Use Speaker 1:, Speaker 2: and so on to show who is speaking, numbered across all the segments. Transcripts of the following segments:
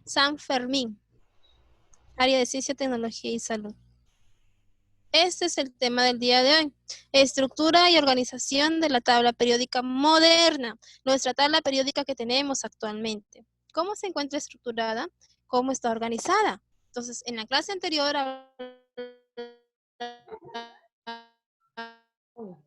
Speaker 1: San Fermín, área de ciencia, tecnología y salud. Este es el tema del día de hoy. Estructura y organización de la tabla periódica moderna, nuestra tabla periódica que tenemos actualmente. ¿Cómo se encuentra estructurada? ¿Cómo está organizada? Entonces, en la clase anterior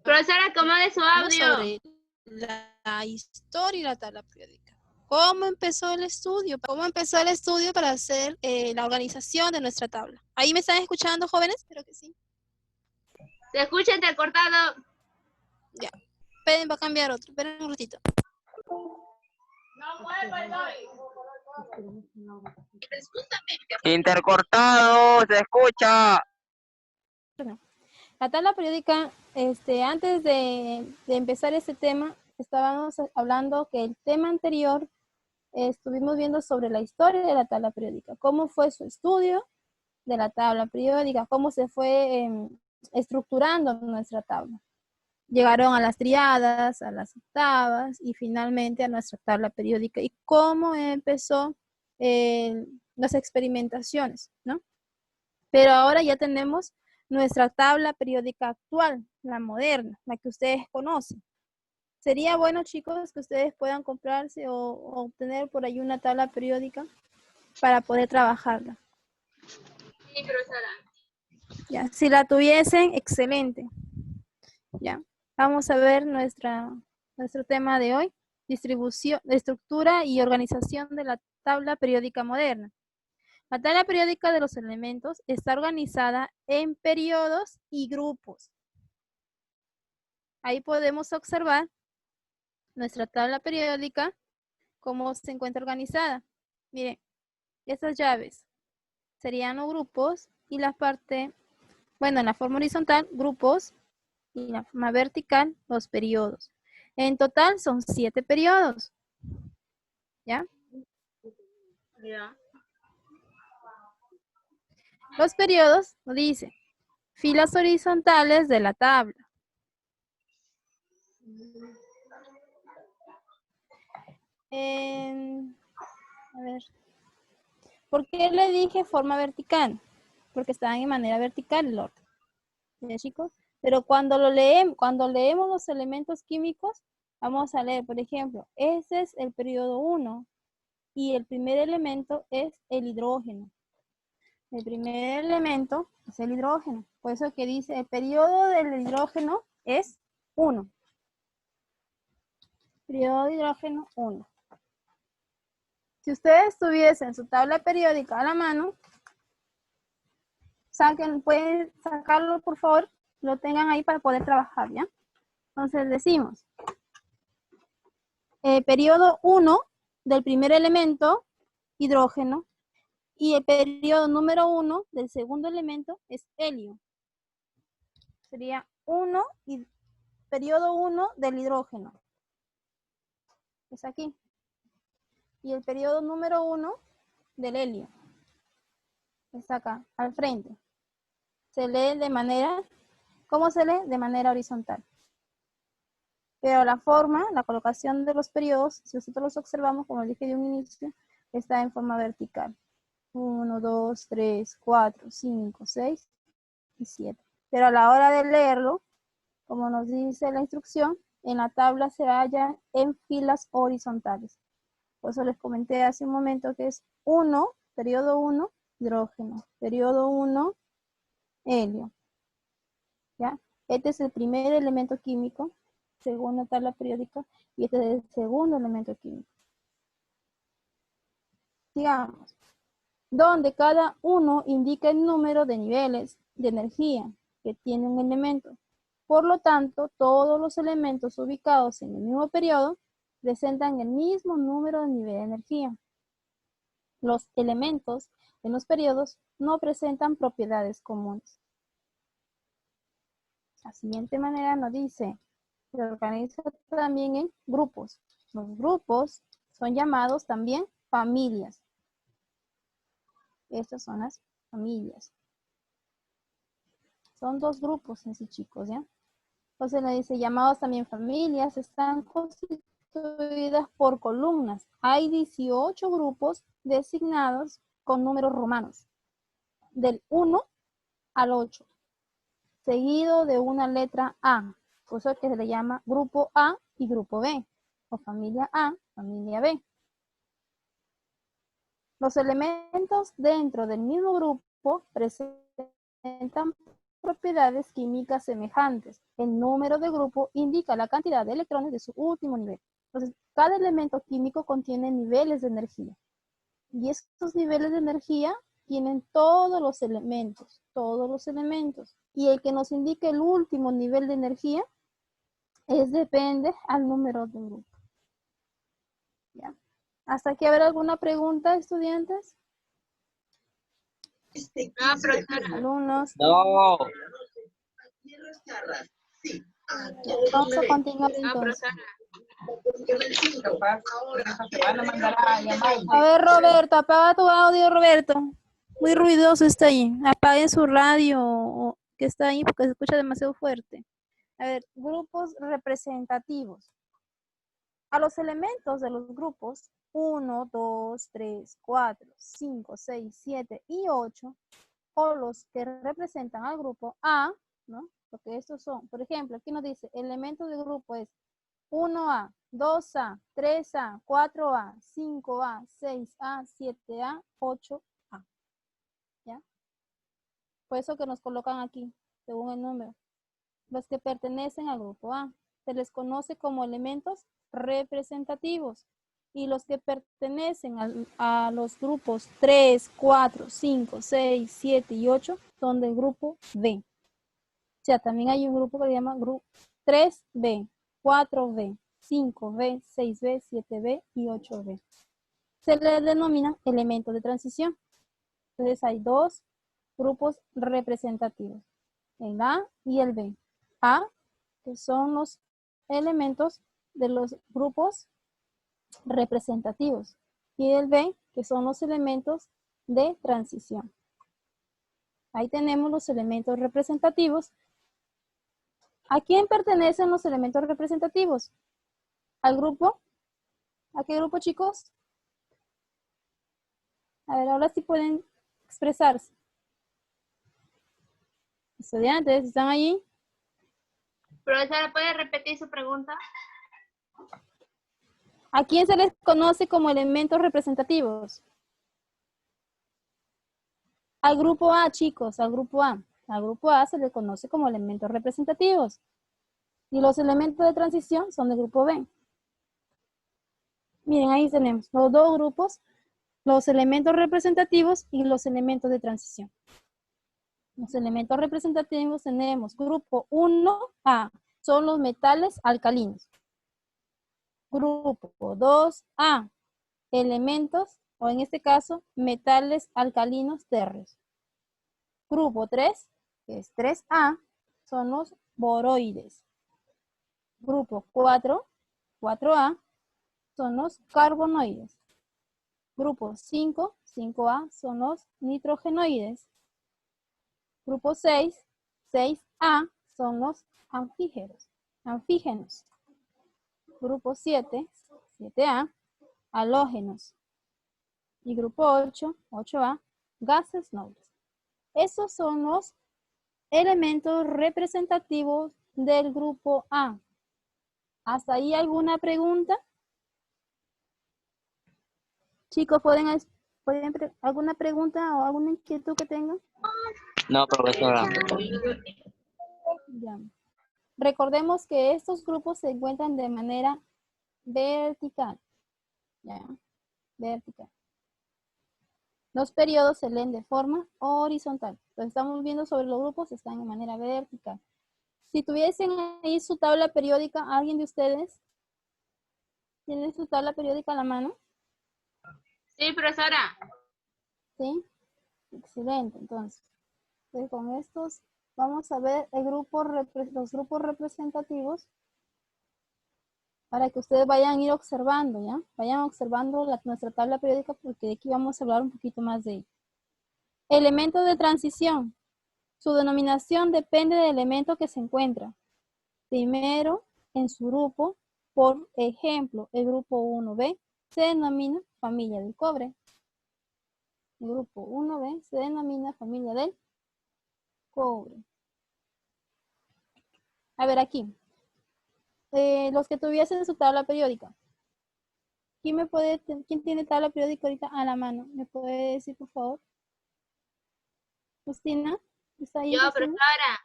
Speaker 2: Profesora, acomode su audio.
Speaker 1: sobre la historia y la tabla periódica. ¿Cómo empezó el estudio? ¿Cómo empezó el estudio para hacer la organización de nuestra tabla? ¿Ahí me están escuchando, jóvenes? Espero que sí.
Speaker 2: Se escucha entrecortado.
Speaker 1: Ya. Esperen, va a cambiar otro. Esperen un ratito.
Speaker 3: Intercortado, se escucha.
Speaker 1: La tabla periódica, antes de empezar este tema, estábamos hablando que el tema anterior estuvimos viendo sobre la historia de la tabla periódica, cómo fue su estudio de la tabla periódica, cómo se fue estructurando nuestra tabla. Llegaron a las triadas, a las octavas y finalmente a nuestra tabla periódica y cómo empezó las experimentaciones, ¿no? Pero ahora ya tenemos nuestra tabla periódica actual, la moderna, la que ustedes conocen. Sería bueno, chicos, que ustedes puedan comprarse o obtener por ahí una tabla periódica para poder trabajarla.
Speaker 2: Sí, profesora.
Speaker 1: Ya, si la tuviesen, excelente. Ya, vamos a ver nuestro tema de hoy, distribución, estructura y organización de la tabla periódica moderna. La tabla periódica de los elementos está organizada en periodos y grupos. Ahí podemos observar nuestra tabla periódica, cómo se encuentra organizada. Miren, estas llaves serían los grupos y la parte, bueno, en la forma horizontal, grupos, y en la forma vertical, los periodos. En total son 7 periodos. ¿Ya?
Speaker 2: Ya.
Speaker 1: Los periodos, nos dice, filas horizontales de la tabla. A ver. ¿Por qué le dije forma vertical? Porque estaban en manera vertical el orden. ¿Ya, chicos? Pero cuando leemos los elementos químicos, vamos a leer, por ejemplo, ese es el periodo 1 y el primer elemento es el hidrógeno. El primer elemento es el hidrógeno. Por eso que dice, el periodo del hidrógeno es 1. Periodo de hidrógeno 1. Si ustedes tuviesen su tabla periódica a la mano, pueden sacarlo, por favor, lo tengan ahí para poder trabajar, ¿ya? Entonces decimos, periodo 1 del primer elemento, hidrógeno, y el periodo número 1 del segundo elemento es helio. Sería 1 y periodo 1 del hidrógeno. Es aquí. Y el periodo número 1 del helio. Está acá, al frente. Se lee de manera, ¿cómo se lee? De manera horizontal. Pero la forma, la colocación de los periodos, si nosotros los observamos, como dije de un inicio, está en forma vertical. 1, 2, 3, 4, 5, 6 y 7. Pero a la hora de leerlo, como nos dice la instrucción, en la tabla se halla en filas horizontales. Por eso les comenté hace un momento que es 1, periodo 1, hidrógeno. Periodo 1, helio. ¿Ya? Este es el primer elemento químico, según la tabla periódica, y este es el segundo elemento químico. Sigamos. Donde cada uno indica el número de niveles de energía que tiene un elemento. Por lo tanto, todos los elementos ubicados en el mismo periodo presentan el mismo número de nivel de energía. Los elementos en los periodos no presentan propiedades comunes. La siguiente manera nos dice, se organiza también en grupos. Los grupos son llamados también familias. Estas son las familias. Son 2 grupos en sí, chicos, ¿ya? Entonces nos dice, llamados también familias, están constituidas por columnas. Hay 18 grupos designados con números romanos, del 1 al 8, seguido de una letra A, por eso que se le llama grupo A y grupo B, o familia A, familia B. Los elementos dentro del mismo grupo presentan propiedades químicas semejantes. El número de grupo indica la cantidad de electrones de su último nivel. Entonces, cada elemento químico contiene niveles de energía. Y estos niveles de energía tienen todos los elementos. Y el que nos indique el último nivel de energía depende al número de grupo. ¿Ya? ¿Hasta aquí habrá alguna pregunta, estudiantes?
Speaker 2: No, profesora.
Speaker 1: Alumnos.
Speaker 3: No.
Speaker 1: Vamos a continuar
Speaker 2: No,
Speaker 1: entonces.
Speaker 2: profesora.
Speaker 1: A ver, Roberto, apaga tu audio, Roberto. Muy ruidoso está ahí. Apague su radio que está ahí porque se escucha demasiado fuerte. A ver, grupos representativos. A los elementos de los grupos 1, 2, 3, 4, 5, 6, 7 y 8, o los que representan al grupo A, ¿no? Porque estos son, por ejemplo, aquí nos dice, elementos de grupo es 1A, 2A, 3A, 4A, 5A, 6A, 7A, 8A. ¿Ya? Por eso que nos colocan aquí, según el número. Los que pertenecen al grupo A. Se les conoce como elementos representativos. Y los que pertenecen a los grupos 3, 4, 5, 6, 7 y 8 son del grupo B. O sea, también hay un grupo que se llama grupo 3B, 4B, 5B, 6B, 7B y 8B. Se les denomina elementos de transición. Entonces hay dos grupos representativos, el A y el B. A, que son los elementos de los grupos representativos, y el B, que son los elementos de transición. Ahí tenemos los elementos representativos. ¿A quién pertenecen los elementos representativos? ¿Al grupo? ¿A qué grupo, chicos? A ver, ahora sí pueden expresarse. Estudiantes, ¿están allí?
Speaker 2: Profesora, ¿puede repetir su pregunta?
Speaker 1: ¿A quién se les conoce como elementos representativos? Al grupo A, chicos, al grupo A. Al grupo A se le conoce como elementos representativos. Y los elementos de transición son del grupo B. Miren, ahí tenemos los dos grupos, los elementos representativos y los elementos de transición. Los elementos representativos tenemos grupo 1A, son los metales alcalinos. Grupo 2A, elementos, o en este caso, metales alcalinos térreos. Grupo 3, que es 3A, son los boroides. Grupo 4, 4A, son los carbonoides. Grupo 5, 5A, son los nitrogenoides. Grupo 6, 6A, son los anfígenos. Grupo 7, 7A, halógenos. Y grupo 8, 8A, gases nobles. Esos son los elementos representativos del grupo A. ¿Hasta ahí alguna pregunta? Chicos, ¿alguna pregunta o alguna inquietud que tengan?
Speaker 3: No, profesora.
Speaker 1: Ya. Recordemos que estos grupos se encuentran de manera vertical. ¿Ya? Vertical. Los periodos se leen de forma horizontal. Entonces estamos viendo sobre los grupos, están de manera vertical. Si tuviesen ahí su tabla periódica, ¿alguien de ustedes tiene su tabla periódica a la mano?
Speaker 2: Sí, profesora.
Speaker 1: ¿Sí? Excelente. Entonces con estos vamos a ver los grupos representativos para que ustedes vayan a ir observando, ¿ya? Vayan observando nuestra tabla periódica porque de aquí vamos a hablar un poquito más de ello. Elementos de transición. Su denominación depende del elemento que se encuentra primero en su grupo. Por ejemplo, el grupo 1B se denomina familia del cobre. El grupo 1B se denomina familia del cobre. A ver aquí. Los que tuviesen su tabla periódica. ¿Quién tiene tabla periódica ahorita a la mano? ¿Me puede decir, por favor? Justina, ¿está ahí?
Speaker 2: Yo,
Speaker 1: Justina?
Speaker 2: profesora.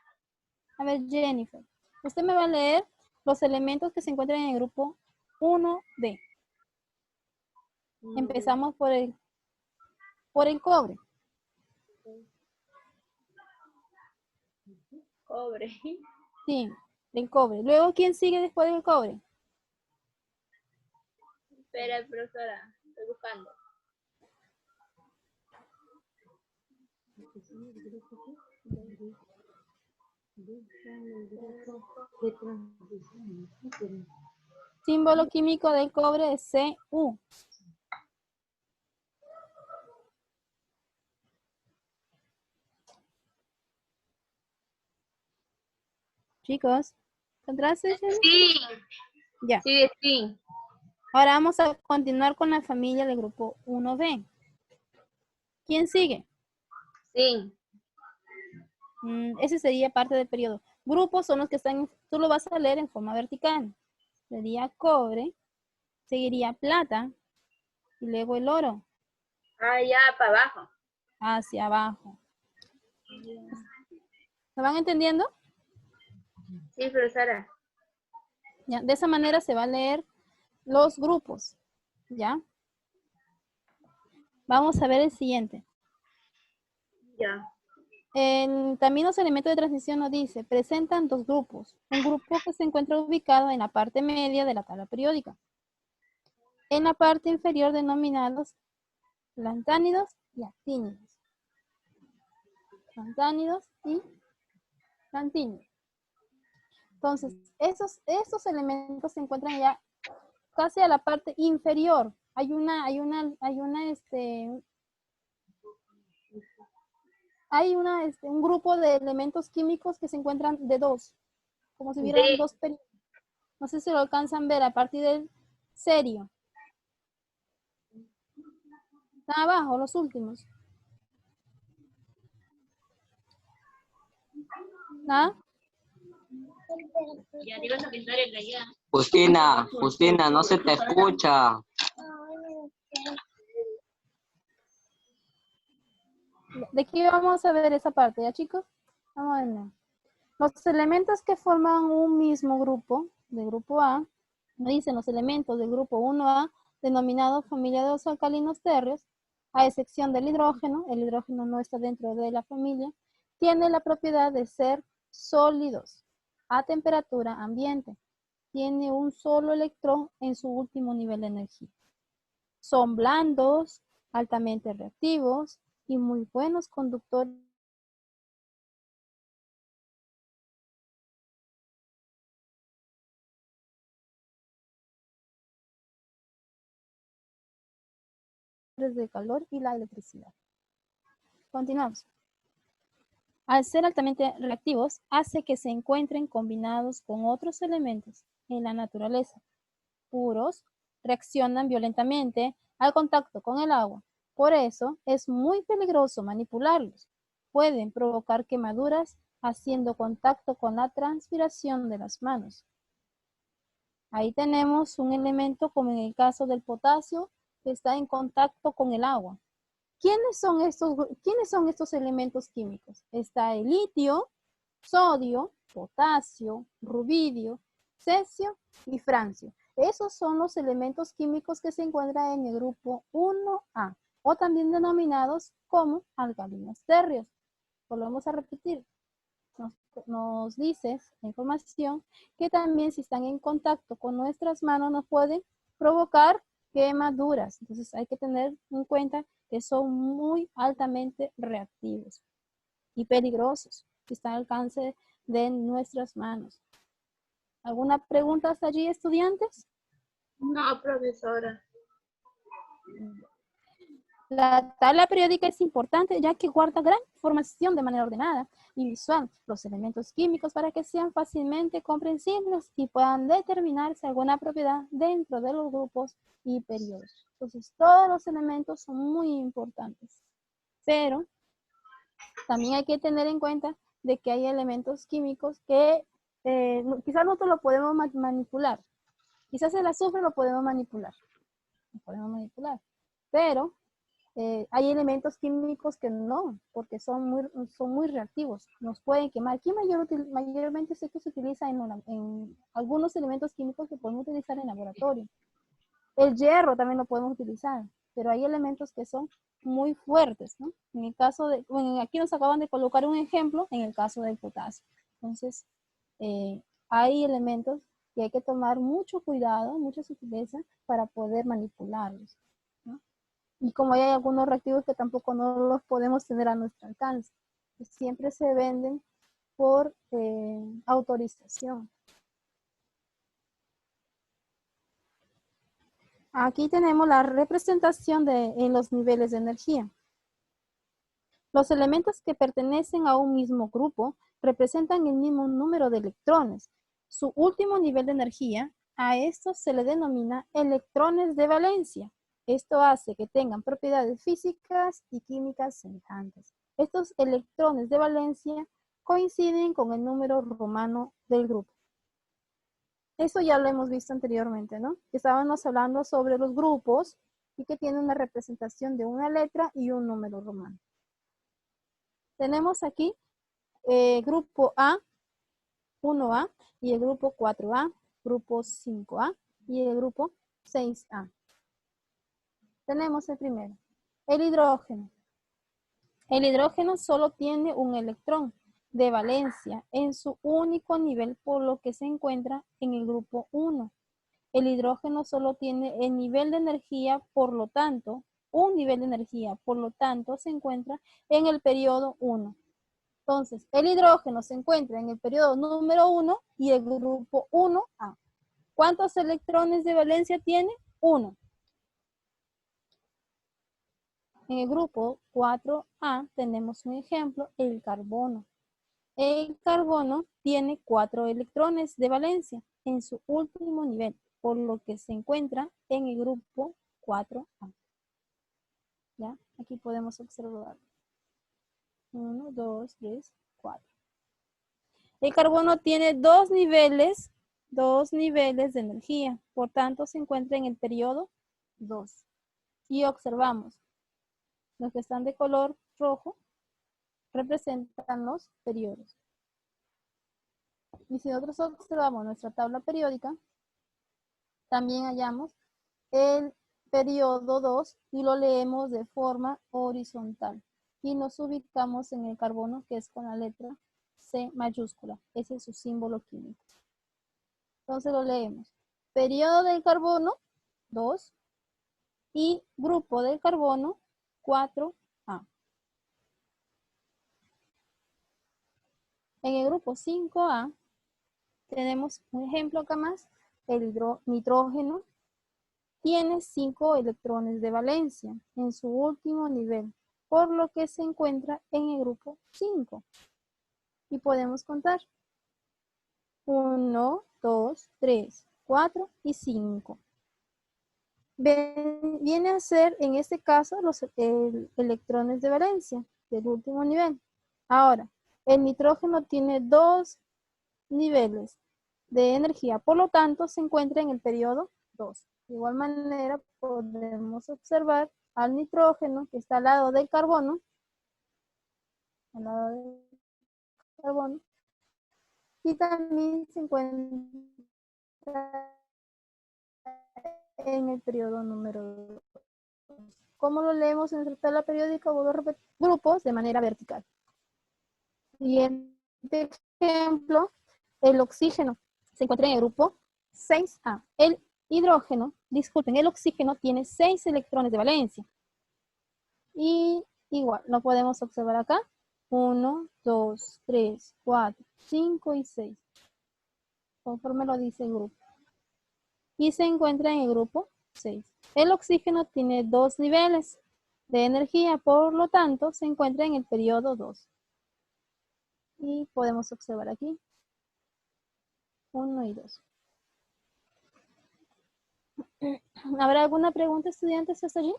Speaker 1: A ver, Jennifer. Usted me va a leer los elementos que se encuentran en el grupo 1B. Empezamos por el cobre.
Speaker 2: Cobre.
Speaker 1: Sí, el cobre. Luego, ¿quién sigue después del cobre?
Speaker 2: Espera, profesora. Estoy buscando.
Speaker 1: Símbolo químico del cobre es Cu. Chicos, ¿encontraste?
Speaker 2: Sí.
Speaker 1: Ya.
Speaker 2: Sí, sí.
Speaker 1: Ahora vamos a continuar con la familia del grupo 1B. ¿Quién sigue?
Speaker 2: Sí.
Speaker 1: Ese sería parte del periodo. Grupos son los que están, tú lo vas a leer en forma vertical. Sería cobre, seguiría plata y luego el oro
Speaker 2: Ah, ya, para abajo.
Speaker 1: hacia abajo. ¿Me van entendiendo?
Speaker 2: Sí, profesora.
Speaker 1: Ya, de esa manera se va a leer los grupos. ¿Ya? Vamos a ver el siguiente.
Speaker 2: Ya.
Speaker 1: También los elementos de transición nos dice, presentan dos grupos. Un grupo que se encuentra ubicado en la parte media de la tabla periódica. En la parte inferior denominados lantánidos y actínidos. Lantánidos y lantínidos. Entonces, estos elementos se encuentran ya casi a la parte inferior. Hay un grupo de elementos químicos que se encuentran de dos, como si hubieran dos periodos. No sé si lo alcanzan a ver a partir del serio. Están abajo, los últimos. ¿Nada?
Speaker 2: Ya te ibas a pintar el de allá.
Speaker 3: Justina, no se te escucha.
Speaker 1: ¿De qué vamos a ver esa parte, ya chicos? Vamos a ver. Los elementos que forman un mismo grupo, del grupo A, me dicen los elementos del grupo 1A, denominado familia de los alcalinos térreos, a excepción del hidrógeno, el hidrógeno no está dentro de la familia, tiene la propiedad de ser sólidos a temperatura ambiente. Tiene un solo electrón en su último nivel de energía. Son blandos, altamente reactivos y muy buenos conductores de calor y la electricidad. Continuamos. Al ser altamente reactivos, hace que se encuentren combinados con otros elementos en la naturaleza. Puros, reaccionan violentamente al contacto con el agua. Por eso es muy peligroso manipularlos. Pueden provocar quemaduras haciendo contacto con la transpiración de las manos. Ahí tenemos un elemento como en el caso del potasio que está en contacto con el agua. ¿Quiénes son estos elementos químicos? Está el litio, sodio, potasio, rubidio, cesio y francio. Esos son los elementos químicos que se encuentran en el grupo 1A, o también denominados como alcalinos térreos. Volvemos a repetir. Nos dice la información que también si están en contacto con nuestras manos nos pueden provocar quemaduras. Entonces hay que tener en cuenta que son muy altamente reactivos y peligrosos si están al alcance de nuestras manos. ¿Alguna pregunta hasta allí, estudiantes?
Speaker 2: No, profesora.
Speaker 1: La tabla periódica es importante ya que guarda gran información de manera ordenada y visual, los elementos químicos para que sean fácilmente comprensibles y puedan determinarse alguna propiedad dentro de los grupos y periodos. Entonces, todos los elementos son muy importantes. Pero también hay que tener en cuenta de que hay elementos químicos que quizás nosotros lo podemos manipular. Quizás el azufre lo podemos manipular. Pero hay elementos químicos que no, porque son muy reactivos. Nos pueden quemar. Aquí mayormente esto se utiliza en algunos elementos químicos que podemos utilizar en laboratorio. El hierro también lo podemos utilizar, pero hay elementos que son muy fuertes, ¿no? En el caso de, bueno, aquí nos acaban de colocar un ejemplo en el caso del potasio. Entonces, hay elementos que hay que tomar mucho cuidado, mucha sutileza para poder manipularlos, ¿no? Y como hay algunos reactivos que tampoco no los podemos tener a nuestro alcance, siempre se venden por autorización. Aquí tenemos la representación en los niveles de energía. Los elementos que pertenecen a un mismo grupo representan el mismo número de electrones. Su último nivel de energía, a estos se le denomina electrones de valencia. Esto hace que tengan propiedades físicas y químicas semejantes. Estos electrones de valencia coinciden con el número romano del grupo. Eso ya lo hemos visto anteriormente, ¿no? Estábamos hablando sobre los grupos y que tienen una representación de una letra y un número romano. Tenemos aquí grupo A, 1A, y el grupo 4A, grupo 5A, y el grupo 6A. Tenemos el primero, el hidrógeno. El hidrógeno solo tiene un electrón de valencia en su único nivel, por lo que se encuentra en el grupo 1. El hidrógeno solo tiene el nivel de energía, por lo tanto, un nivel de energía, por lo tanto, se encuentra en el periodo 1. Entonces, el hidrógeno se encuentra en el periodo número 1 y el grupo 1A. ¿Cuántos electrones de valencia tiene? 1. En el grupo 4A tenemos un ejemplo, el carbono. El carbono tiene 4 electrones de valencia en su último nivel, por lo que se encuentra en el grupo 4A. ¿Ya? Aquí podemos observar. 1, 2, 3, 4. El carbono tiene dos niveles de energía, por tanto se encuentra en el periodo 2. Y observamos, los que están de color rojo representan los periodos. Y si nosotros observamos nuestra tabla periódica, también hallamos el periodo 2 y lo leemos de forma horizontal. Y nos ubicamos en el carbono, que es con la letra C mayúscula. Ese es su símbolo químico. Entonces lo leemos. Periodo del carbono, 2. Y grupo del carbono, 4A. En el grupo 5A tenemos un ejemplo acá más. El nitrógeno tiene 5 electrones de valencia en su último nivel, por lo que se encuentra en el grupo 5. Y podemos contar. 1, 2, 3, 4 y 5. Viene a ser, en este caso, los electrones de valencia del último nivel. Ahora, el nitrógeno tiene 2 niveles de energía, por lo tanto, se encuentra en el periodo 2. De igual manera, podemos observar al nitrógeno que está al lado del carbono, y también se encuentra en el periodo número 2. ¿Cómo lo leemos en nuestra tabla periódica? Vuelvo a repetir, grupos de manera vertical. Siguiente ejemplo, el oxígeno se encuentra en el grupo 6A. El hidrógeno, disculpen, el oxígeno tiene 6 electrones de valencia. Y igual, lo podemos observar acá. 1, 2, 3, 4, 5 y 6. Conforme lo dice el grupo. Y se encuentra en el grupo 6. El oxígeno tiene 2 niveles de energía, por lo tanto, se encuentra en el periodo 2. Y podemos observar aquí 1 y 2. ¿Habrá alguna pregunta, estudiantes, hasta allí?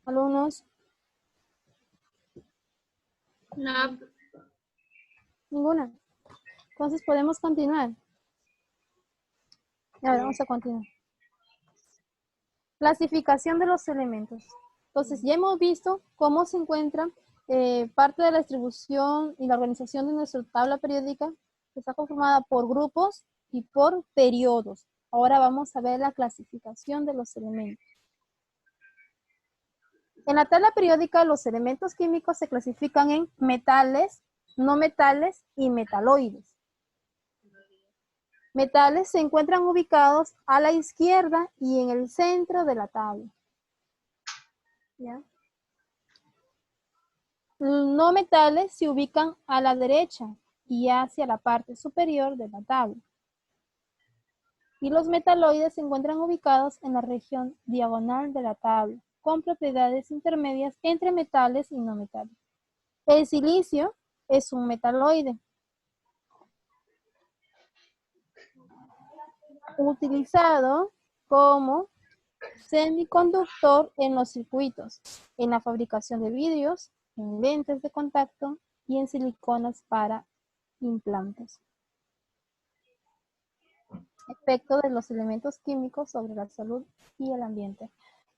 Speaker 1: Alumnos,
Speaker 2: No,
Speaker 1: ninguna. Entonces podemos continuar. Ahora vamos a continuar. Clasificación de los elementos. Entonces ya hemos visto cómo se encuentra parte de la distribución y la organización de nuestra tabla periódica, que está conformada por grupos y por periodos. Ahora vamos a ver la clasificación de los elementos. En la tabla periódica, los elementos químicos se clasifican en metales, no metales y metaloides. Metales se encuentran ubicados a la izquierda y en el centro de la tabla. ¿Ya? No metales se ubican a la derecha y hacia la parte superior de la tabla. Y los metaloides se encuentran ubicados en la región diagonal de la tabla, con propiedades intermedias entre metales y no metales. El silicio es un metaloide, utilizado como semiconductor en los circuitos, en la fabricación de vidrios, en lentes de contacto y en siliconas para implantes. Efecto de los elementos químicos sobre la salud y el ambiente.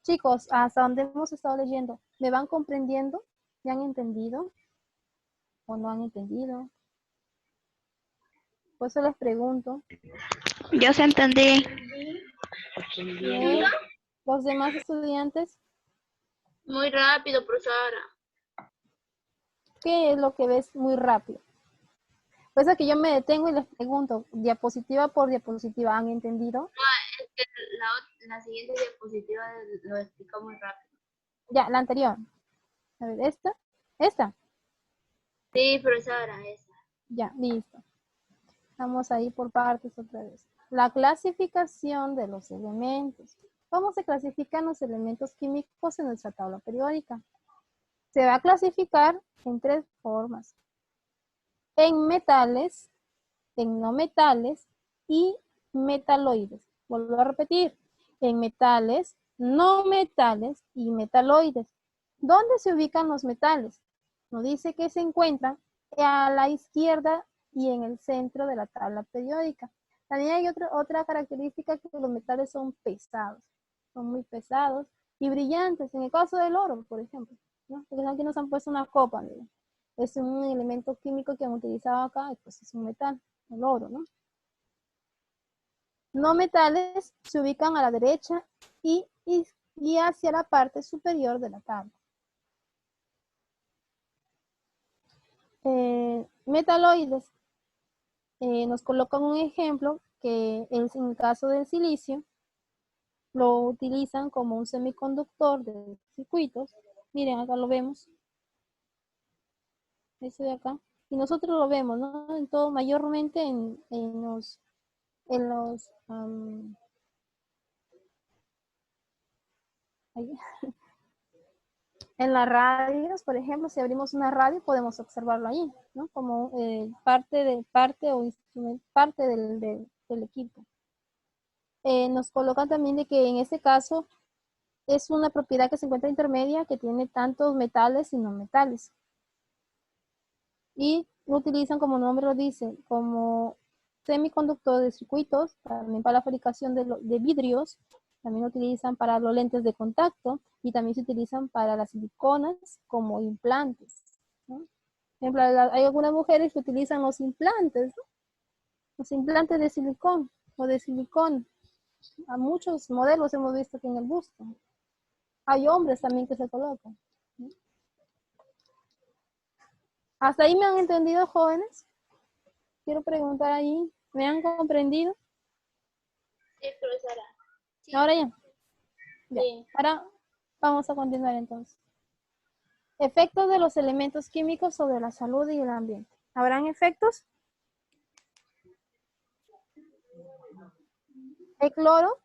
Speaker 1: Chicos, hasta donde hemos estado leyendo, ¿me van comprendiendo? ¿Me han entendido? ¿O no han entendido? Por eso les pregunto.
Speaker 4: Yo se entendí.
Speaker 1: Bien. ¿Los demás estudiantes?
Speaker 2: muy rápido, profesora.
Speaker 1: ¿Qué es lo que ves muy rápido? Pues es que yo me detengo y les pregunto, diapositiva por diapositiva, ¿han entendido?
Speaker 2: Es que la siguiente diapositiva lo explica muy rápido.
Speaker 1: Ya, la anterior. A ver, esta.
Speaker 2: Sí, profesora, esa.
Speaker 1: Ya, listo. Vamos a ir por partes otra vez. La clasificación de los elementos. ¿Cómo se clasifican los elementos químicos en nuestra tabla periódica? Se va a clasificar en 3 formas. En metales, en no metales y metaloides. Vuelvo a repetir. En metales, no metales y metaloides. ¿Dónde se ubican los metales? Nos dice que se encuentran a la izquierda y en el centro de la tabla periódica. También hay otra característica, que los metales son pesados. Son muy pesados y brillantes. En el caso del oro, por ejemplo, ¿no? Porque aquí nos han puesto una copa, miren. Es un elemento químico que han utilizado acá, y pues es un metal, el oro, ¿no? No metales se ubican a la derecha y hacia la parte superior de la tabla. Metaloides. Nos colocan un ejemplo que es en el caso del silicio, lo utilizan como un semiconductor de circuitos. Miren, acá lo vemos. Eso de acá. Y nosotros lo vemos, ¿no? En todo, mayormente en los en las radios, por ejemplo, si abrimos una radio podemos observarlo ahí, ¿no? Como parte del equipo. Nos colocan también de que en este caso es una propiedad que se encuentra intermedia, que tiene tantos metales y no metales. Y lo utilizan, como el nombre lo dice, como semiconductor de circuitos, también para la fabricación de vidrios, también lo utilizan para los lentes de contacto y también se utilizan para las siliconas como implantes, ¿no? Por ejemplo, hay algunas mujeres que utilizan los implantes, ¿no? Los implantes de silicón o de silicón. A muchos modelos hemos visto aquí en el busto. Hay hombres también que se colocan, ¿no? ¿Hasta ahí me han entendido, jóvenes? Quiero preguntar ahí, ¿me han comprendido?
Speaker 2: Sí, profesora. Sí.
Speaker 1: Ahora ya. Ya.
Speaker 2: Sí.
Speaker 1: Ahora vamos a continuar entonces. Efectos de los elementos químicos sobre la salud y el ambiente. ¿Habrán efectos? El cloro,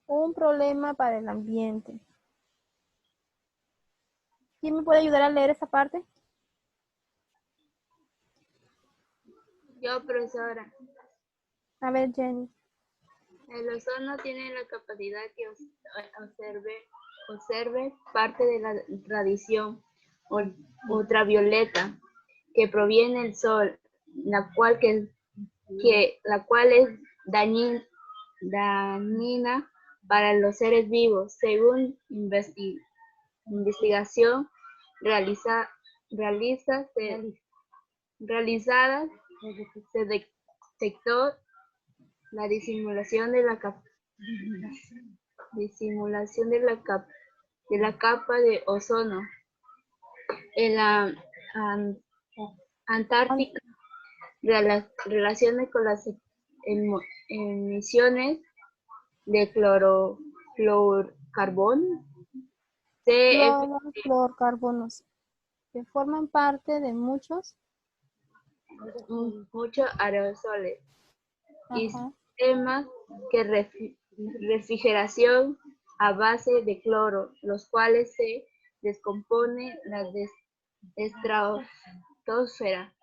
Speaker 1: un problema para el ambiente. ¿Quién me puede ayudar a leer esta parte?
Speaker 2: Yo, profesora.
Speaker 1: A ver, Jenny.
Speaker 2: El ozono tiene la capacidad que observe observe parte de la radiación ultravioleta que proviene del sol, la cual es dañina para los seres vivos, según investigación realizada, se detectó la disimulación de la capa de ozono en la Antártica, relaciones con las emisiones de clorofluorcarbono,
Speaker 1: Fluorcarbonos, que forman parte de muchos
Speaker 2: aerosoles y
Speaker 1: ajá,
Speaker 2: sistemas de refrigeración a base de cloro, los cuales se descompone la estratosfera,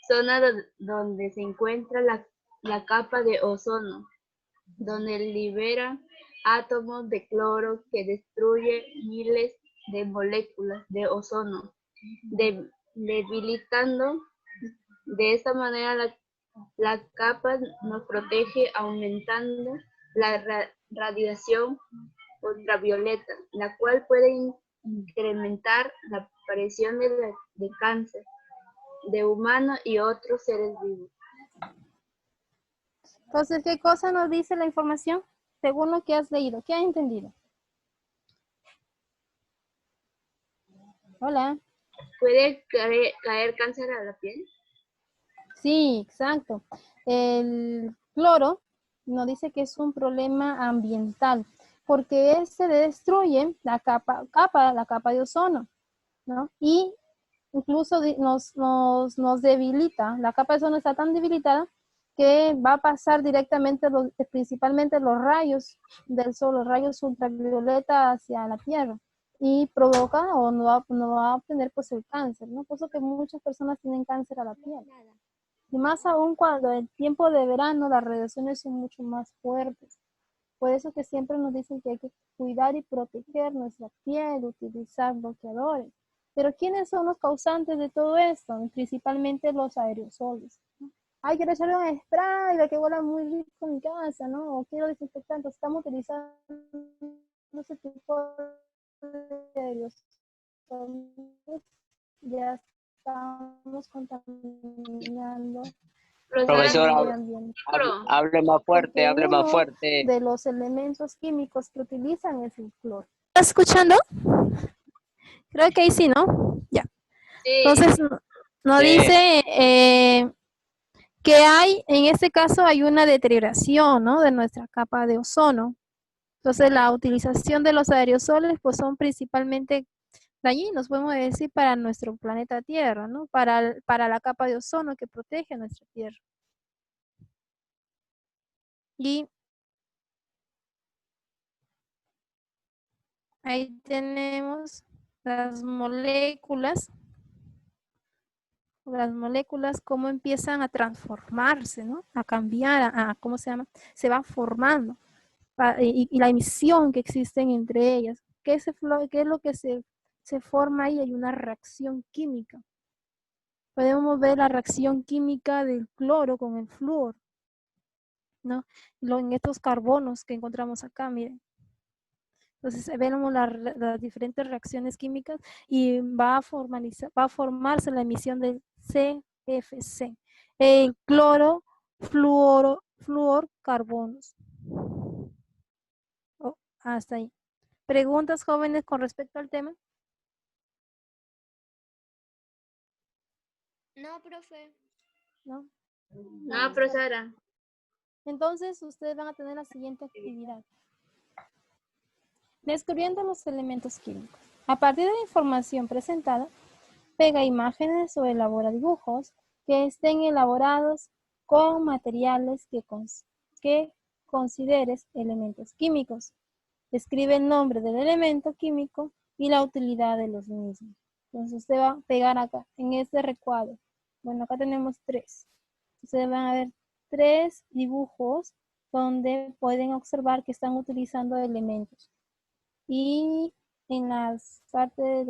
Speaker 2: zona donde se encuentra la capa de ozono, donde libera átomos de cloro que destruye miles de moléculas de ozono, debilitando de esta manera la capa nos protege, aumentando la radiación ultravioleta, la cual puede incrementar la aparición de cáncer de humanos y otros seres vivos.
Speaker 1: Entonces, ¿qué cosa nos dice la información? Según lo que has leído, ¿qué has entendido? Hola.
Speaker 2: ¿Puede caer cáncer a la piel?
Speaker 1: Sí, exacto. El cloro nos dice que es un problema ambiental porque se destruye la capa de ozono, ¿no? Y incluso nos debilita. La capa de ozono está tan debilitada que va a pasar directamente, principalmente los rayos del sol, los rayos ultravioleta hacia la Tierra y provoca o no va a obtener pues el cáncer, ¿no? Por eso que muchas personas tienen cáncer a la piel. Y más aún cuando en tiempo de verano las radiaciones son mucho más fuertes. Por eso que siempre nos dicen que hay que cuidar y proteger nuestra piel, utilizar bloqueadores. Pero ¿quiénes son los causantes de todo esto? Principalmente los aerosoles, ¿no? Ay, quiero echarle un spray de que huela muy rico en mi casa, ¿no? O quiero desinfectante. Estamos utilizando ese tipo de aerosoles. Ya estamos contaminando todo el
Speaker 3: Profesor,
Speaker 1: medio ambiente.
Speaker 3: hable más fuerte,
Speaker 1: Porque
Speaker 3: hable más
Speaker 1: uno
Speaker 3: fuerte.
Speaker 1: de los elementos químicos que utilizan es el cloro. ¿Estás escuchando? Creo que ahí sí, ¿no? Ya.
Speaker 2: Sí.
Speaker 1: Entonces, nos
Speaker 3: Sí.
Speaker 1: dice que en este caso hay una deterioración, ¿no? De nuestra capa de ozono. Entonces, la utilización de los aerosoles, pues son principalmente dañinos, podemos decir, para nuestro planeta Tierra, ¿no? Para la capa de ozono que protege a nuestra Tierra. Y ahí tenemos las moléculas cómo empiezan a transformarse, ¿no? A cambiar, ¿cómo se llama? Se va formando. Y la emisión que existen entre ellas. ¿Qué es lo que se forma ahí? Hay una reacción química. Podemos ver la reacción química del cloro con el flúor, ¿no? En estos carbonos que encontramos acá, miren. Entonces vemos las diferentes reacciones químicas y va a formarse la emisión del CFC, el cloro, fluorcarbonos. Oh, hasta ahí. ¿Preguntas, jóvenes, con respecto al tema?
Speaker 4: No, profe.
Speaker 1: ¿No?
Speaker 2: No, profesora.
Speaker 1: Entonces, ustedes van a tener la siguiente actividad. Descubriendo los elementos químicos. A partir de la información presentada, pega imágenes o elabora dibujos que estén elaborados con materiales que consideres elementos químicos. Escribe el nombre del elemento químico y la utilidad de los mismos. Entonces usted va a pegar acá, en este recuadro. Bueno, acá tenemos 3. Ustedes van a ver 3 dibujos donde pueden observar que están utilizando elementos. Y en las partes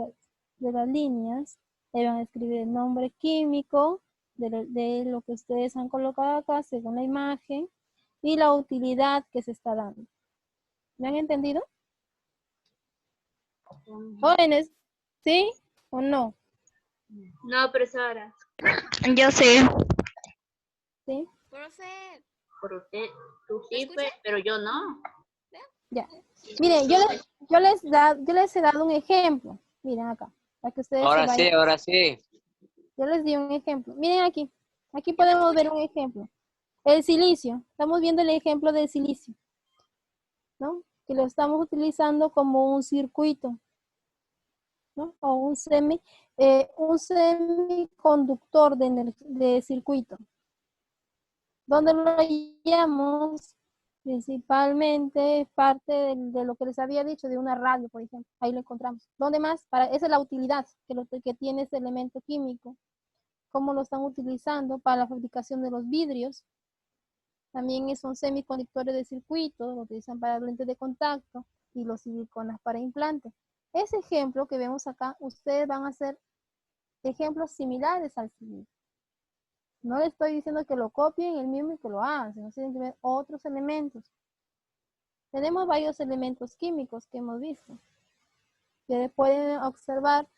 Speaker 1: de las líneas, le van a escribir el nombre químico de lo que ustedes han colocado acá según la imagen y la utilidad que se está dando. ¿Me han entendido? Jóvenes, ¿sí o no?
Speaker 2: No, profesora.
Speaker 4: Yo sé.
Speaker 1: ¿Sí?
Speaker 5: Profe,
Speaker 2: Por usted, tú
Speaker 5: ¿me
Speaker 2: sí,
Speaker 5: escucha?
Speaker 2: pero yo no.
Speaker 1: Ya. Miren, yo les he dado un ejemplo. Miren acá, para que ustedes se
Speaker 3: Ahora sí,
Speaker 1: vayan.
Speaker 3: ahora sí.
Speaker 1: Yo les di un ejemplo. Miren aquí. Aquí podemos ver un ejemplo. El silicio. Estamos viendo el ejemplo del silicio, ¿no? Que lo estamos utilizando como un circuito, ¿no? O un semiconductor de circuito. Donde lo hallamos principalmente parte de lo que les había dicho, de una radio, por ejemplo. Ahí lo encontramos. ¿Dónde más? Esa es la utilidad que tiene este elemento químico. Cómo lo están utilizando para la fabricación de los vidrios. También son semiconductores de circuito, lo utilizan para lentes de contacto y los siliconas para implantes. Ese ejemplo que vemos acá, ustedes van a hacer ejemplos similares al siguiente. No les estoy diciendo que lo copien el mismo y que lo hagan, sino tienen que ver otros elementos. Tenemos varios elementos químicos que hemos visto. Ustedes pueden observar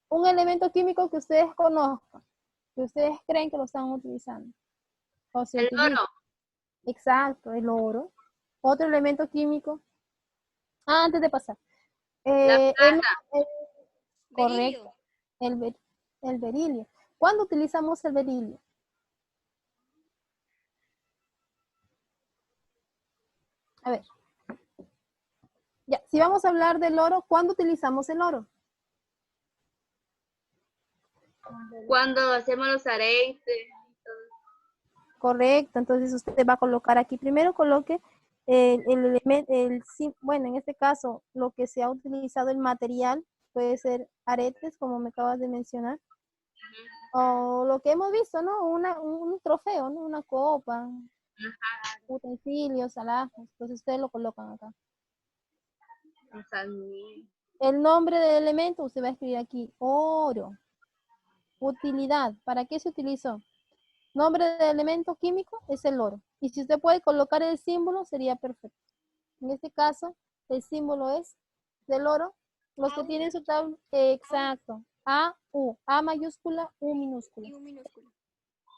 Speaker 1: un elemento químico que ustedes conozcan, que ustedes creen que lo están utilizando. O se
Speaker 2: El
Speaker 1: utiliza.
Speaker 2: oro.
Speaker 1: Exacto, el oro. Otro elemento químico. Antes de pasar.
Speaker 2: La
Speaker 1: Correcto.
Speaker 5: berilio.
Speaker 1: El berilio. ¿Cuándo utilizamos el berilio? A ver. Ya, si vamos a hablar del oro, ¿cuándo utilizamos el oro?
Speaker 2: Cuando hacemos los aretes.
Speaker 1: Correcto, entonces usted va a colocar aquí, primero coloque el elemento, bueno, en este caso, lo que se ha utilizado el material, puede ser aretes, como me acabas de mencionar, o lo que hemos visto, ¿no? Un trofeo, ¿no? Una copa, utensilios, alhajas, entonces ustedes lo colocan acá. El nombre del elemento, usted va a escribir aquí, oro. Utilidad, ¿para qué se utilizó? Nombre del elemento químico es el oro. Y si usted puede colocar el símbolo, sería perfecto. En este caso, el símbolo es del oro. Los que tienen su tabla, exacto. A mayúscula, U minúscula.
Speaker 5: Y un minúsculo.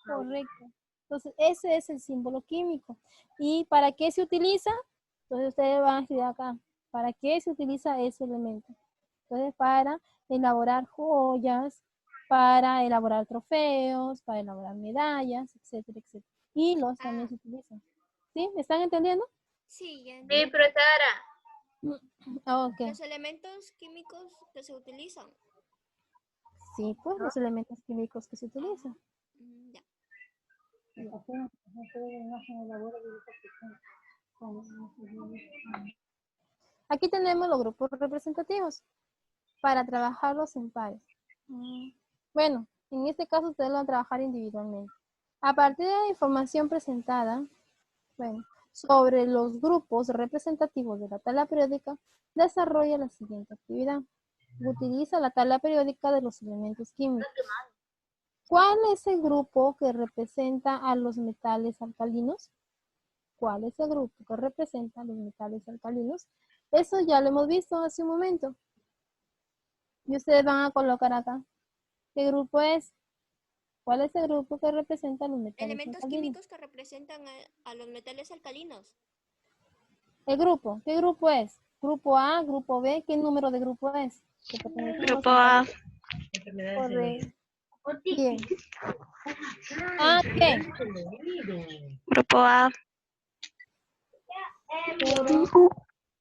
Speaker 1: Correcto. Entonces, ese es el símbolo químico. ¿Y para qué se utiliza? Entonces, ustedes van a escribir acá. ¿Para qué se utiliza ese elemento? Entonces, para elaborar joyas, para elaborar trofeos, para elaborar medallas, etcétera, etcétera. Hilos también se utilizan. ¿Sí? ¿Me están entendiendo?
Speaker 5: Sí, ya
Speaker 2: Sí,
Speaker 5: entiendo.
Speaker 2: profesora.
Speaker 1: Ok.
Speaker 5: Los elementos químicos que se utilizan.
Speaker 1: Sí, pues los elementos químicos que se utilizan.
Speaker 5: Ya.
Speaker 1: Aquí tenemos los grupos representativos para trabajarlos en pares. Bueno, en este caso ustedes lo van a trabajar individualmente. A partir de la información presentada, bueno, sobre los grupos representativos de la tabla periódica, desarrolla la siguiente actividad. Utiliza la tabla periódica de los elementos químicos. ¿Cuál es el grupo que representa a los metales alcalinos? ¿Cuál es el grupo que representa a los metales alcalinos? Eso ya lo hemos visto hace un momento. Y ustedes van a colocar acá. ¿Qué grupo es? ¿Cuál es el grupo que representa a los metales
Speaker 5: Elementos
Speaker 1: alcalinos?
Speaker 5: químicos que representan a los metales alcalinos.
Speaker 1: El grupo, ¿qué grupo es? Grupo A, grupo B, ¿qué número de grupo es?
Speaker 4: Grupo A.
Speaker 1: Correcto. Bien. ¿A qué?
Speaker 4: Grupo A.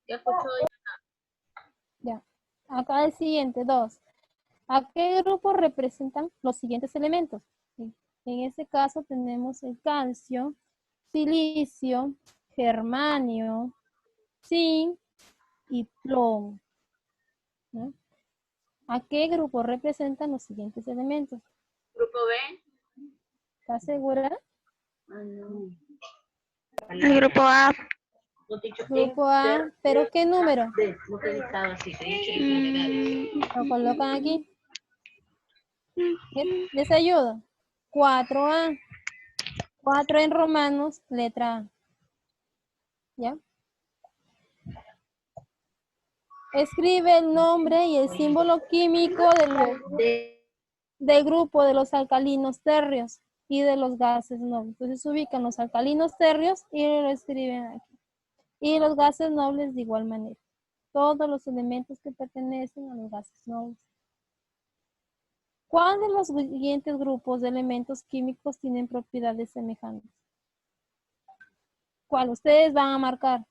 Speaker 2: Ya escuchó.
Speaker 1: Ya. Acá el siguiente, 2. ¿A qué grupo representan los siguientes elementos? Sí. En este caso tenemos el calcio, silicio, germanio, zinc y plomo. ¿No? ¿A qué grupo representan los siguientes elementos?
Speaker 2: Grupo B.
Speaker 1: ¿Estás segura?
Speaker 2: No.
Speaker 4: El grupo A.
Speaker 1: Grupo A, ¿pero qué número? Lo colocan aquí. ¿Les ayuda? 4A. 4 en romanos, letra A. ¿Ya? Escribe el nombre y el símbolo químico del grupo de los alcalinos tercios y de los gases nobles. Entonces ubican los alcalinos tercios y lo escriben aquí. Y los gases nobles de igual manera. Todos los elementos que pertenecen a los gases nobles. ¿Cuál de los siguientes grupos de elementos químicos tienen propiedades semejantes? ¿Cuál? Ustedes van a marcar.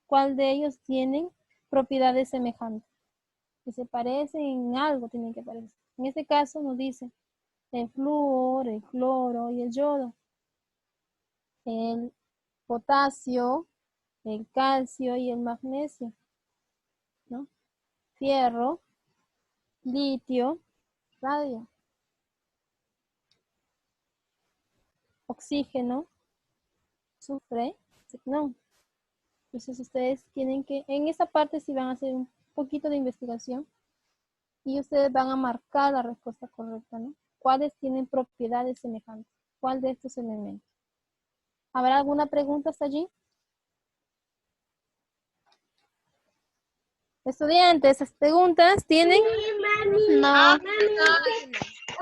Speaker 1: ¿Cuál de ellos tienen propiedades semejantes? Que se parecen en algo, tienen que parecer. En este caso nos dice el flúor, el cloro y el yodo. El potasio, el calcio y el magnesio, ¿no? Fierro, litio, radio, oxígeno, azufre, no. Entonces ustedes tienen que, en esta parte sí van a hacer un poquito de investigación y ustedes van a marcar la respuesta correcta, ¿no? ¿Cuáles tienen propiedades semejantes? ¿Cuál de estos elementos? ¿Habrá alguna pregunta hasta allí? Estudiantes, ¿esas preguntas tienen?
Speaker 4: No.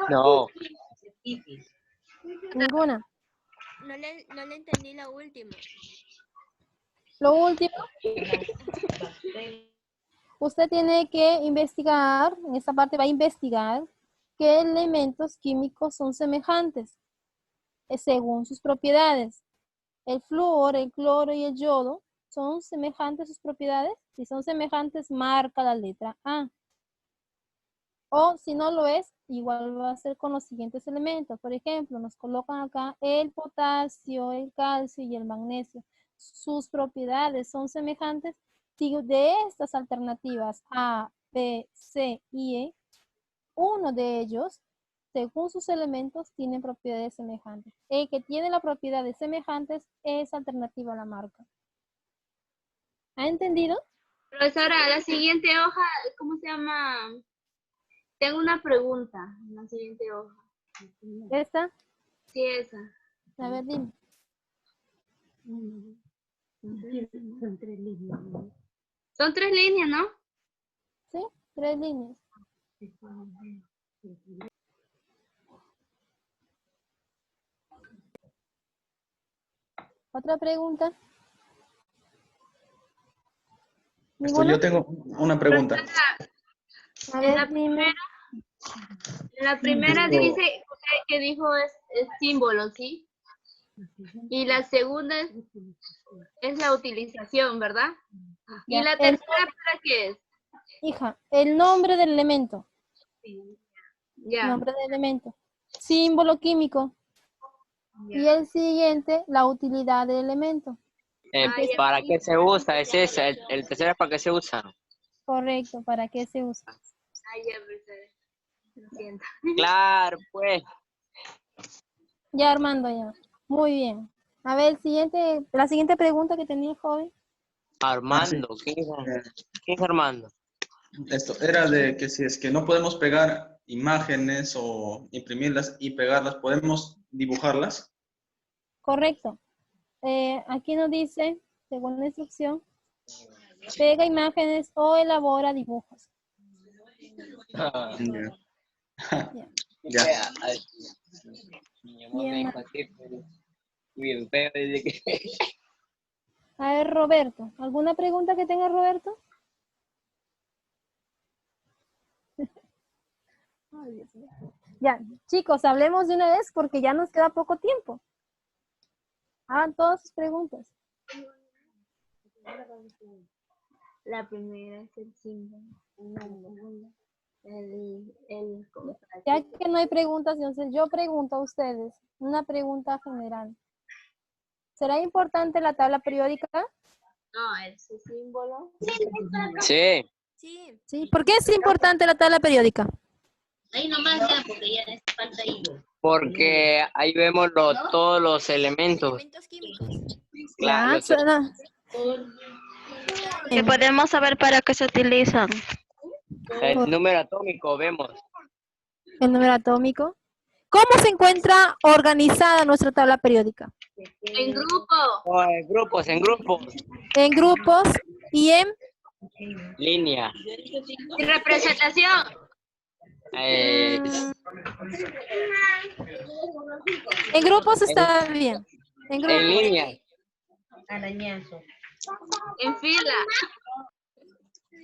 Speaker 3: No.
Speaker 1: Ninguna.
Speaker 5: No le entendí la última.
Speaker 1: Lo último, usted tiene que investigar, en esta parte va a investigar qué elementos químicos son semejantes según sus propiedades. El flúor, el cloro y el yodo son semejantes sus propiedades. Si son semejantes, marca la letra A. O si no lo es, igual va a ser con los siguientes elementos. Por ejemplo, nos colocan acá el potasio, el calcio y el magnesio. Sus propiedades son semejantes. Si de estas alternativas A, B, C y E, uno de ellos, según sus elementos, tiene propiedades semejantes. El que tiene las propiedades semejantes es alternativa a la marca. ¿Ha entendido?
Speaker 2: Profesora, la siguiente hoja, ¿cómo se llama? Tengo una pregunta en la siguiente hoja.
Speaker 1: ¿Esta?
Speaker 2: Sí, esa.
Speaker 1: A ver, dime.
Speaker 2: Son 3 líneas, ¿no?
Speaker 1: ¿Sí? 3 líneas. ¿Otra pregunta? ¿Ninguna?
Speaker 6: Yo tengo una pregunta.
Speaker 1: A ver, dime.
Speaker 2: En la primera dice que dijo es símbolo, ¿sí? Y la segunda es la utilización, ¿verdad?
Speaker 1: Ya,
Speaker 2: ¿Y la tercera para qué es?
Speaker 1: Hija, el nombre del elemento.
Speaker 2: Ya.
Speaker 1: Nombre del elemento. Símbolo químico. Y el siguiente, la utilidad del elemento.
Speaker 3: ¿Para qué se usa? Es ese. El tercero es para qué se usa.
Speaker 1: Correcto, ¿para qué se usa?
Speaker 2: Ay, ya, profesora. Lo siento.
Speaker 3: Claro, pues.
Speaker 1: Ya, Armando, ya. Muy bien. A ver, la siguiente pregunta que tenía el joven.
Speaker 3: Armando.
Speaker 6: Sí.
Speaker 3: ¿Quién es Armando?
Speaker 6: Esto era de que si es que no podemos pegar imágenes o imprimirlas y pegarlas, ¿podemos dibujarlas?
Speaker 1: Correcto. Aquí nos dice, según la instrucción, pega imágenes o elabora dibujos.
Speaker 6: Ya.
Speaker 1: Ya.
Speaker 6: Ya.
Speaker 3: Bien feo desde que...
Speaker 1: A ver, Roberto. ¿Alguna pregunta que tenga Roberto? Ay, Dios mío. Ya, chicos, hablemos de una vez porque ya nos queda poco tiempo. Hagan todas sus preguntas.
Speaker 2: La primera es el símbolo.
Speaker 1: Ya que no hay preguntas, entonces yo pregunto a ustedes una pregunta general. ¿Será importante la tabla periódica?
Speaker 2: No, ese símbolo.
Speaker 3: Sí.
Speaker 5: Sí.
Speaker 1: Sí. ¿Por qué es importante la tabla periódica?
Speaker 7: Ahí nomás ya, porque ya falta ahí.
Speaker 3: Porque ahí vemos todos los elementos.
Speaker 5: Elementos químicos.
Speaker 3: Claro,
Speaker 1: Ya,
Speaker 4: Y podemos saber para qué se utilizan.
Speaker 3: El número atómico, vemos.
Speaker 1: El número atómico. ¿Cómo se encuentra organizada nuestra tabla periódica?
Speaker 2: En grupo.
Speaker 3: Oh, en grupos,
Speaker 1: En grupos y en
Speaker 3: línea.
Speaker 2: Sin representación.
Speaker 1: En grupos está bien. En
Speaker 3: En
Speaker 1: grupos.
Speaker 3: línea.
Speaker 2: En fila.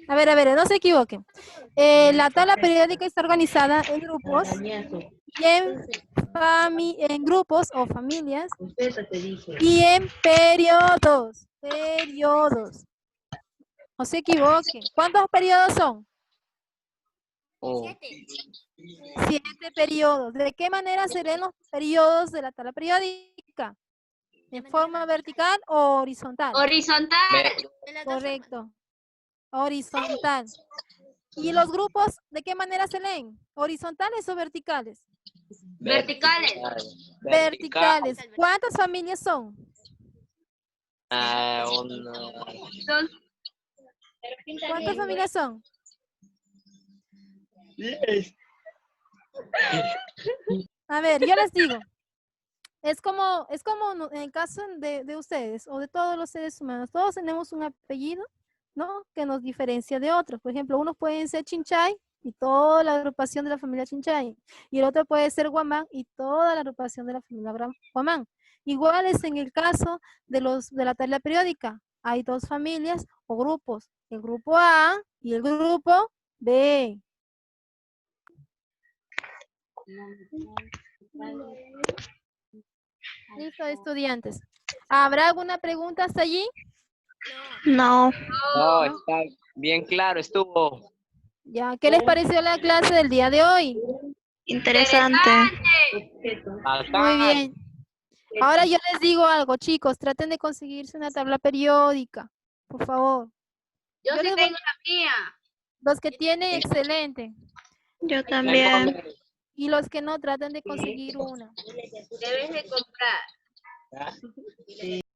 Speaker 1: A ver, no se equivoquen. La tabla periódica está organizada en grupos y en grupos o familias y en periodos. Periodos. No se equivoquen. ¿Cuántos periodos son?
Speaker 3: Oh,
Speaker 1: 7 periodos. ¿De qué manera se leen los periodos de la tabla periódica? ¿En forma vertical o horizontal?
Speaker 2: Horizontal.
Speaker 5: De las dos
Speaker 1: Correcto. Horizontal. ¿Y los grupos de qué manera se leen? ¿Horizontales o verticales?
Speaker 2: Verticales.
Speaker 1: Verticales. ¿Cuántas familias son?
Speaker 2: Son
Speaker 1: ¿Cuántas familias son? A ver, yo les digo. Es como en el caso de ustedes o de todos los seres humanos. Todos tenemos un apellido, ¿no? Que nos diferencia de otros. Por ejemplo, unos pueden ser Chinchay y toda la agrupación de la familia Chinchay. Y el otro puede ser Guamán y toda la agrupación de la familia Guamán. Igual es en el caso de la tabla periódica. Hay dos familias o grupos. El grupo A y el grupo B. Listo, estudiantes. ¿Habrá alguna pregunta hasta allí?
Speaker 4: No.
Speaker 3: no, está bien claro, estuvo.
Speaker 1: Ya, ¿qué les pareció la clase del día de hoy?
Speaker 4: Interesante.
Speaker 1: Muy bien. Ahora yo les digo algo, chicos. Traten de conseguirse una tabla periódica, por favor.
Speaker 2: Yo sí
Speaker 1: les
Speaker 2: tengo
Speaker 1: voy-
Speaker 2: la mía.
Speaker 1: Los que tienen, excelente.
Speaker 4: Yo también.
Speaker 1: Y los que no, traten de conseguir una.
Speaker 2: Debes de comprar.